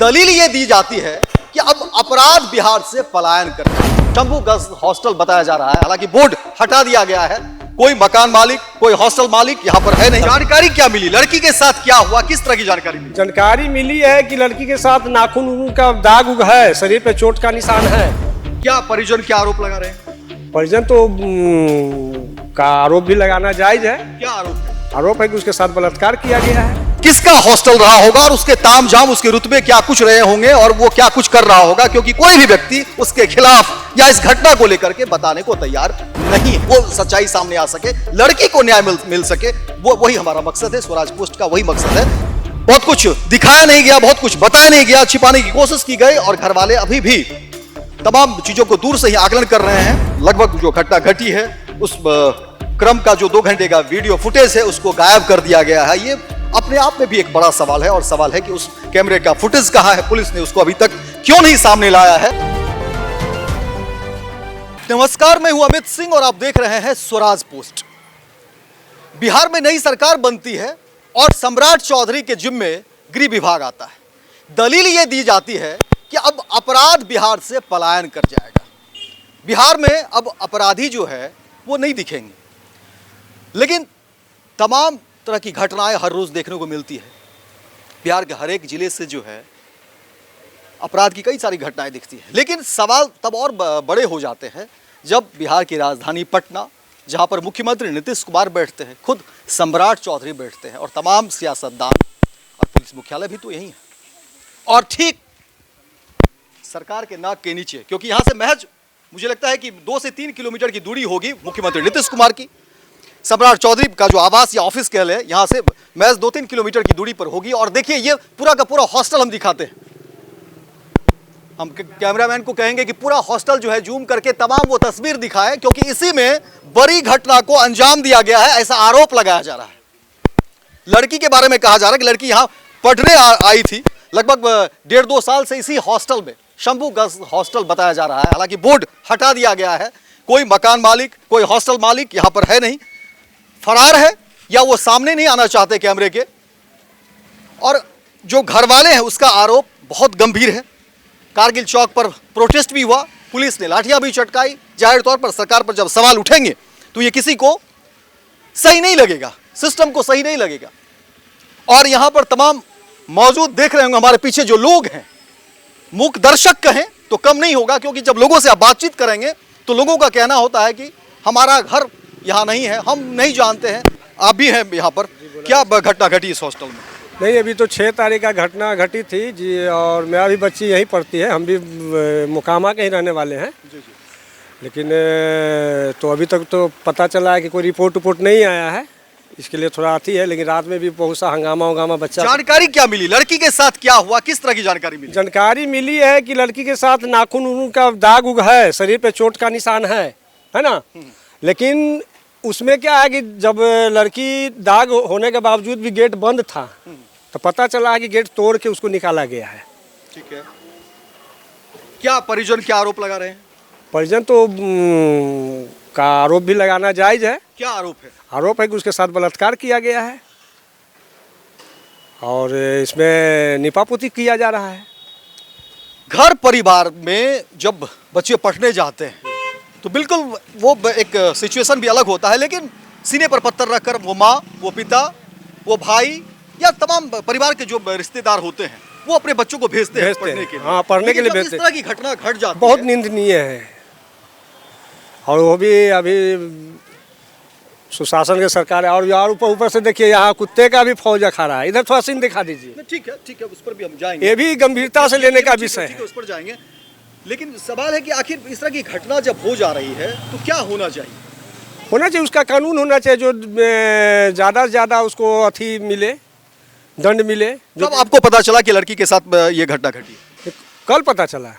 दलील ये दी जाती है कि अब अपराध बिहार से पलायन कर रहा है। शंभू गर्ल्स हॉस्टल बताया जा रहा है, हालांकि बोर्ड हटा दिया गया है। कोई मकान मालिक, कोई हॉस्टल मालिक यहाँ पर है नहीं। जानकारी क्या मिली, लड़की के साथ क्या हुआ, किस तरह की जानकारी मिली? जानकारी मिली है कि लड़की के साथ नाखून का दाग उग है, शरीर पे चोट का निशान है। क्या परिजन क्या आरोप लगा रहे हैं? परिजन तो का आरोप भी लगाना जायज है। क्या आरोप है? आरोप है कि उसके साथ बलात्कार किया गया है। किसका हॉस्टल रहा होगा और उसके तामझाम, उसके रुतबे क्या कुछ रहे होंगे और वो क्या कुछ कर रहा होगा, क्योंकि कोई भी व्यक्ति उसके खिलाफ या इस घटना को लेकर के बताने को तैयार नहीं है। वो सच्चाई सामने आ सके, लड़की को न्याय मिल सके, वो वही हमारा मकसद है। स्वराज पोस्ट का वही मकसद है। बहुत कुछ दिखाया नहीं गया, बहुत कुछ बताया नहीं गया, छिपाने की कोशिश की गई और घर वाले अभी भी तमाम चीजों को दूर से ही आकलन कर रहे हैं। लगभग जो घटना घटी है उस क्रम का जो 2 घंटे का वीडियो फुटेज है उसको गायब कर दिया गया है। ये अपने आप में भी एक बड़ा सवाल है और सवाल है कि उस कैमरे का फुटेज कहां है, पुलिस ने उसको अभी तक क्यों नहीं सामने लाया है। नमस्कार, मैं हूं अमित सिंह और आप देख रहे हैं स्वराज पोस्ट। बिहार में नई सरकार बनती है और सम्राट चौधरी के जिम्मे गृह विभाग आता है। दलील यह दी जाती है कि अब अपराध बिहार से पलायन कर जाएगा। बिहार में अब अपराधी जो है वो नहीं दिखेंगे, लेकिन तमाम तरह की घटनाएं हर रोज देखने को मिलती है। बिहार के हर एक जिले से जो है अपराध की कई सारी घटनाएं दिखती है। लेकिन सवाल तब और बड़े हो जाते हैं जब बिहार की राजधानी पटना, जहां पर मुख्यमंत्री नीतीश कुमार बैठते हैं, खुद सम्राट चौधरी बैठते हैं और तमाम सियासतदान और पुलिस मुख्यालय भी तो यही है। और ठीक सरकार के नाक के नीचे, क्योंकि यहां से महज मुझे लगता है कि 2 से 3 किलोमीटर की दूरी होगी मुख्यमंत्री नीतीश कुमार की, सम्राट चौधरी का जो आवास या ऑफिस कह ले, यहां से महज 2-3 किलोमीटर की दूरी पर होगी। और देखिए ये पूरा का पूरा हॉस्टल हम दिखाते हैं। हम कैमरामैन को कहेंगे कि पूरा हॉस्टल जो है जूम करके तमाम वो तस्वीर दिखाए, क्योंकि इसी में बड़ी घटना को अंजाम दिया गया है, ऐसा आरोप लगाया जा रहा है। लड़की के बारे में कहा जा रहा है कि लड़की यहां पढ़ने आई थी। लगभग 1.5-2 साल से इसी हॉस्टल में, शंभू गर्ल्स हॉस्टल बताया जा रहा है, हालांकि बोर्ड हटा दिया गया है। कोई मकान मालिक, कोई हॉस्टल मालिक यहां पर है नहीं, फरार है या वो सामने नहीं आना चाहते कैमरे के। और जो घर वाले हैं उसका आरोप बहुत गंभीर है। कारगिल चौक पर प्रोटेस्ट भी हुआ, पुलिस ने लाठियां भी चटकाई। जाहिर तौर पर सरकार पर जब सवाल उठेंगे तो ये किसी को सही नहीं लगेगा, सिस्टम को सही नहीं लगेगा। और यहां पर तमाम मौजूद देख रहे होंगे हमारे पीछे जो लोग हैं, मूक दर्शक कहें तो कम नहीं होगा, क्योंकि जब लोगों से आप बातचीत करेंगे तो लोगों का कहना होता है कि हमारा घर यहाँ नहीं है, हम नहीं जानते हैं। आप भी हैं यहाँ पर, क्या घटना घटी इस हॉस्टल में? नहीं, अभी तो 6 तारीख का घटना घटी थी जी, और मेरा भी बच्ची यहीं पढ़ती है। हम भी मोकामा के ही रहने वाले हैं जी। लेकिन तो अभी तक तो पता चला है कि कोई रिपोर्ट नहीं आया है, इसके लिए थोड़ा आती है। लेकिन रात में भी बहुत सा हंगामा बच्चा। जानकारी क्या मिली, लड़की के साथ क्या हुआ, किस तरह की जानकारी मिली? जानकारी मिली है कि लड़की के साथ नाखून का दाग उग है, शरीर पे चोट का निशान है ना। लेकिन उसमें क्या है कि जब लड़की दाग होने के बावजूद भी गेट बंद था तो पता चला है कि गेट तोड़ के उसको निकाला गया है। ठीक है, क्या परिजन क्या आरोप लगा रहे हैं? परिजन तो का आरोप भी लगाना जायज है। क्या आरोप है? आरोप है कि उसके साथ बलात्कार किया गया है और इसमें निपापोती किया जा रहा है। घर परिवार में जब बच्चे पढ़ने जाते हैं तो बिल्कुल वो एक सिचुएशन भी अलग होता है, लेकिन सीने पर पत्थर रखकर वो माँ, वो पिता, वो भाई या तमाम परिवार के जो रिश्तेदार होते हैं वो अपने बच्चों को भेजते हैं पढ़ने के लिए। हाँ, पढ़ने के लिए भेजते हैं। इस तरह की घटना घट जाती है, बहुत निंदनीय है। और वो भी अभी सुशासन की सरकार है। और यार ऊपर से देखिए यहाँ कुत्ते का भी फौज खड़ा है। इधर थोड़ा सीन दिखा दीजिए। ठीक है, उस पर भी हम जाएंगे। ये भी गंभीरता से लेने का विषय है, उस पर जाएंगे। लेकिन सवाल है कि आखिर इस तरह की घटना जब हो जा रही है तो क्या होना चाहिए? होना चाहिए उसका कानून होना चाहिए, जो ज़्यादा से ज़्यादा उसको अथी मिले, दंड मिले। जब आपको पता चला कि लड़की के साथ ये घटना घटी? कल पता चला,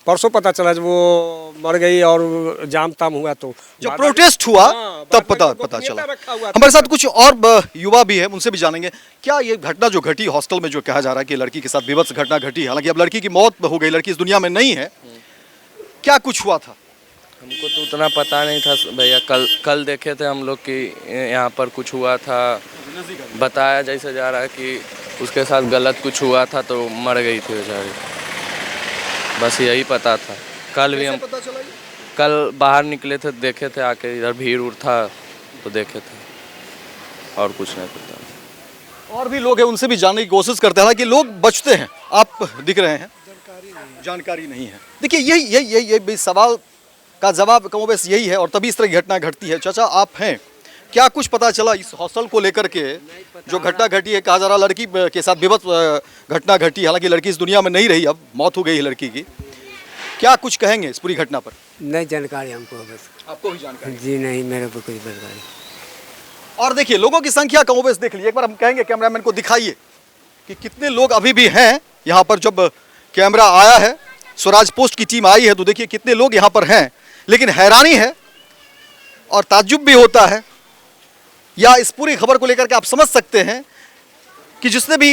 परसों पता चला जब वो मर गई और जाम ताम हुआ। तो जब प्रोटेस्ट हुआ तब पता चला। हमारे साथ कुछ और युवा भी है, उनसे भी जानेंगे क्या ये घटना जो घटी हॉस्टल में, जो कहा जा रहा है कि लड़की के साथ विभत्स घटना घटी, हालांकि अब लड़की की मौत हो गई, लड़की इस दुनिया में नहीं है, क्या कुछ हुआ था? हमको तो उतना पता नहीं था भैया। कल देखे थे हम लोग कि यहाँ पर कुछ हुआ था। बताया जैसे जा रहा है कि उसके साथ गलत कुछ हुआ था तो मर गई थी बेचारी, बस यही पता था। कल भी हम पता चला ये? कल बाहर निकले थे, देखे थे आके, इधर भीड़ उड़ था तो देखे थे, और कुछ नहीं पता। और भी लोग हैं, उनसे भी जानने की कोशिश करते हैं कि लोग बचते हैं, आप दिख रहे हैं, जानकारी नहीं है। देखिए यही भी सवाल का जवाब कमोबेश यही है, और तभी इस तरह की घटना घटती है। चाचा आप हैं, क्या कुछ पता चला इस हॉस्टल को लेकर के जो घटना घटी है? कहा जा रहा लड़की के साथ विभत्स घटना घटी, हालांकि लड़की इस दुनिया में नहीं रही, अब मौत हो गई है लड़की की। क्या कुछ कहेंगे इस पूरी घटना पर? नहीं जानकारी हमको बस। आपको भी जानकारी? जी नहीं, मेरे को कोई जानकारी। और देखिए लोगों की संख्या कमोबेश देख लीजिए, एक बार हम कहेंगे कैमरामैन को दिखाइए कि कितने लोग अभी भी हैं यहाँ पर। जब कैमरा आया है, स्वराज पोस्ट की टीम आई है, तो देखिए कितने लोग यहाँ पर हैं। लेकिन हैरानी है और ताज्जुब भी होता है, या इस पूरी खबर को लेकर के आप समझ सकते हैं कि जिसने भी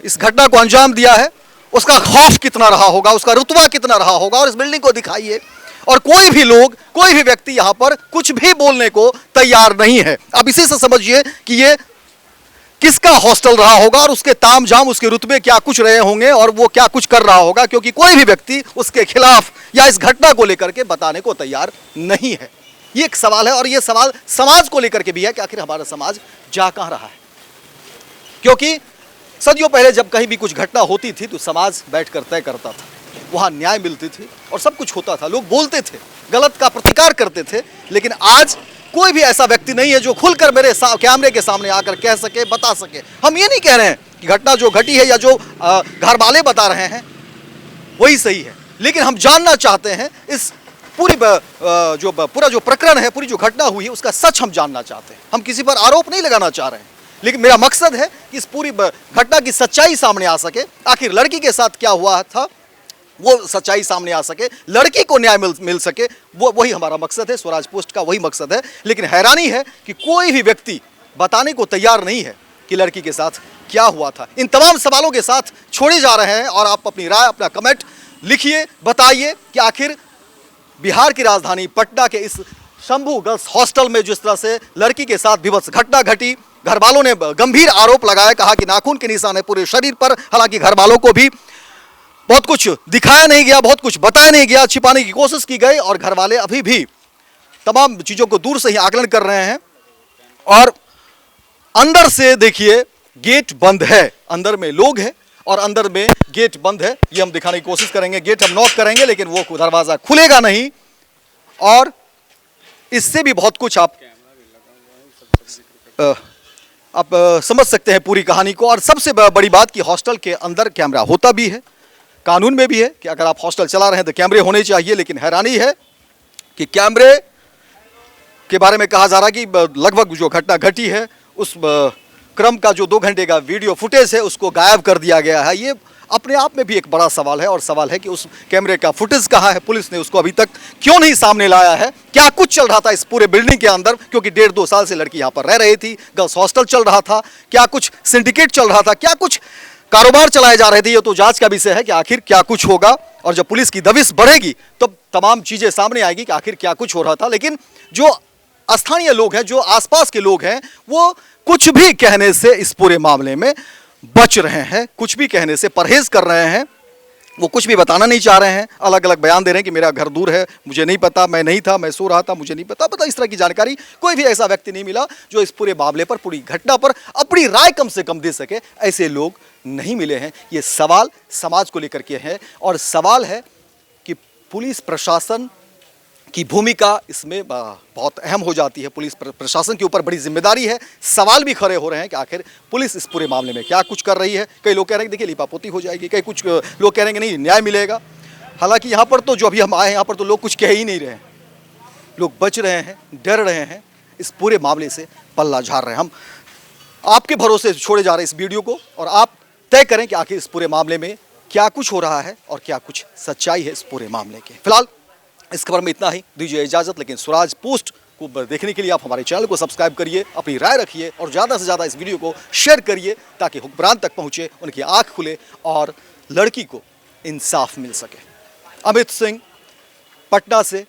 इस घटना को अंजाम दिया है उसका खौफ कितना रहा होगा, उसका रुतबा कितना रहा होगा। और इस बिल्डिंग को दिखाइए, और कोई भी लोग, कोई भी व्यक्ति यहाँ पर कुछ भी बोलने को तैयार नहीं है। अब इसी से समझिए कि ये किसका हॉस्टल रहा होगा, और उसके तामझाम, उसके रुतबे क्या कुछ रहे होंगे, और वो क्या कुछ कर रहा होगा, क्योंकि कोई भी व्यक्ति उसके खिलाफ या इस घटना को लेकर के बताने को तैयार नहीं है। ये एक सवाल है, और ये सवाल समाज को लेकर के भी है कि आखिर हमारा समाज जा कहां रहा है। क्योंकि सदियों पहले जब कहीं भी कुछ घटना होती थी तो समाज बैठकर तय करता था, वहां न्याय मिलती थी और सब कुछ होता था, लोग बोलते थे, गलत का प्रतिकार करते थे। लेकिन आज कोई भी ऐसा व्यक्ति नहीं है जो खुलकर मेरे कैमरे के सामने आकर कह सके, बता सके। हम ये नहीं कह रहे हैं कि घटना जो घटी है या जो घर वाले बता रहे हैं वही सही है, लेकिन हम जानना चाहते हैं इस पूरी पूरा जो प्रकरण है, पूरी जो घटना हुई है, उसका सच हम जानना चाहते हैं। हम किसी पर आरोप नहीं लगाना चाह रहे हैं, लेकिन मेरा मकसद है कि इस पूरी घटना की सच्चाई सामने आ सके। आखिर लड़की के साथ क्या हुआ था वो सच्चाई सामने आ सके, लड़की को न्याय मिल सके, वही हमारा मकसद है, स्वराज पोस्ट का वही मकसद है। लेकिन हैरानी है कि कोई भी व्यक्ति बताने को तैयार नहीं है कि लड़की के साथ क्या हुआ था। इन तमाम सवालों के साथ छोड़े जा रहे हैं, और आप अपनी राय, अपना कमेंट लिखिए, बताइए कि आखिर बिहार की राजधानी पटना के इस शंभू गर्ल्स हॉस्टल में जिस तरह से लड़की के साथ विभत्स घटना घटी, घर वालों ने गंभीर आरोप लगाया, कहा कि नाखून के निशान है पूरे शरीर पर। हालांकि घर वालों को भी बहुत कुछ दिखाया नहीं गया, बहुत कुछ बताया नहीं गया, छिपाने की कोशिश की गई, और घर वाले अभी भी तमाम चीजों को दूर से ही आकलन कर रहे हैं। और अंदर से देखिए गेट बंद है, अंदर में लोग हैं और अंदर में गेट बंद है। ये हम दिखाने की कोशिश करेंगे, गेट हम नॉक करेंगे लेकिन वो दरवाजा खुलेगा नहीं। और इससे भी बहुत कुछ आप समझ सकते हैं पूरी कहानी को। और सबसे बड़ी बात कि हॉस्टल के अंदर कैमरा होता भी है, कानून में भी है कि अगर आप हॉस्टल चला रहे हैं तो कैमरे होने चाहिए। लेकिन हैरानी है कि कैमरे के बारे में कहा जा रहा है कि लगभग जो घटना घटी है उस क्रम का जो 2 घंटे का वीडियो फुटेज है उसको गायब कर दिया गया है। ये अपने आप में भी एक बड़ा सवाल है, और सवाल है कि उस कैमरे का फुटेज कहाँ है, पुलिस ने उसको अभी तक क्यों नहीं सामने लाया है, क्या कुछ चल रहा था इस पूरे बिल्डिंग के अंदर, क्योंकि 1.5-2 साल से लड़की यहाँ पर रह रही थी, गर्ल्स हॉस्टल चल रहा था, क्या कुछ सिंडिकेट चल रहा था, क्या कुछ कारोबार चलाए जा रहे थे। ये तो जांच का विषय है कि आखिर क्या कुछ होगा, और जब पुलिस की दबिश बढ़ेगी तो तमाम चीजें सामने आएगी कि आखिर क्या कुछ हो रहा था। लेकिन जो स्थानीय लोग हैं, जो आसपास के लोग हैं, वो कुछ भी कहने से इस पूरे मामले में बच रहे हैं, कुछ भी कहने से परहेज कर रहे हैं। वो कुछ भी बताना नहीं चाह रहे हैं, अलग अलग बयान दे रहे हैं कि मेरा घर दूर है, मुझे नहीं पता, मैं नहीं था, मैं सो रहा था, मुझे नहीं पता। इस तरह की जानकारी कोई भी ऐसा व्यक्ति नहीं मिला जो इस पूरे मामले पर, पूरी घटना पर अपनी राय कम से कम दे सके। ऐसे लोग नहीं मिले हैं। ये सवाल समाज को लेकर के है, और सवाल है कि पुलिस प्रशासन की भूमिका इसमें बहुत अहम हो जाती है। पुलिस प्रशासन के ऊपर बड़ी जिम्मेदारी है। सवाल भी खड़े हो रहे हैं कि आखिर पुलिस इस पूरे मामले में क्या कुछ कर रही है। कई लोग कह रहे हैं कि देखिए लिपापोती हो जाएगी, कई कुछ लोग कह रहे हैं कि नहीं न्याय मिलेगा। हालांकि यहाँ पर तो जो अभी हम आए हैं यहाँ पर तो लोग कुछ कह ही नहीं रहे हैं, लोग बच रहे हैं, डर रहे हैं, इस पूरे मामले से पल्ला झाड़ रहे हैं। हम आपके भरोसे छोड़े जा रहे हैं इस वीडियो को, और आप तय करें कि आखिर इस पूरे मामले में क्या कुछ हो रहा है और क्या कुछ सच्चाई है इस पूरे मामले के। फिलहाल इस खबर में इतना ही, दीजिए इजाजत। लेकिन स्वराज पोस्ट को देखने के लिए आप हमारे चैनल को सब्सक्राइब करिए, अपनी राय रखिए, और ज़्यादा से ज़्यादा इस वीडियो को शेयर करिए ताकि हुक्मरान तक पहुँचे, उनकी आँख खुले और लड़की को इंसाफ मिल सके। अमित सिंह, पटना से।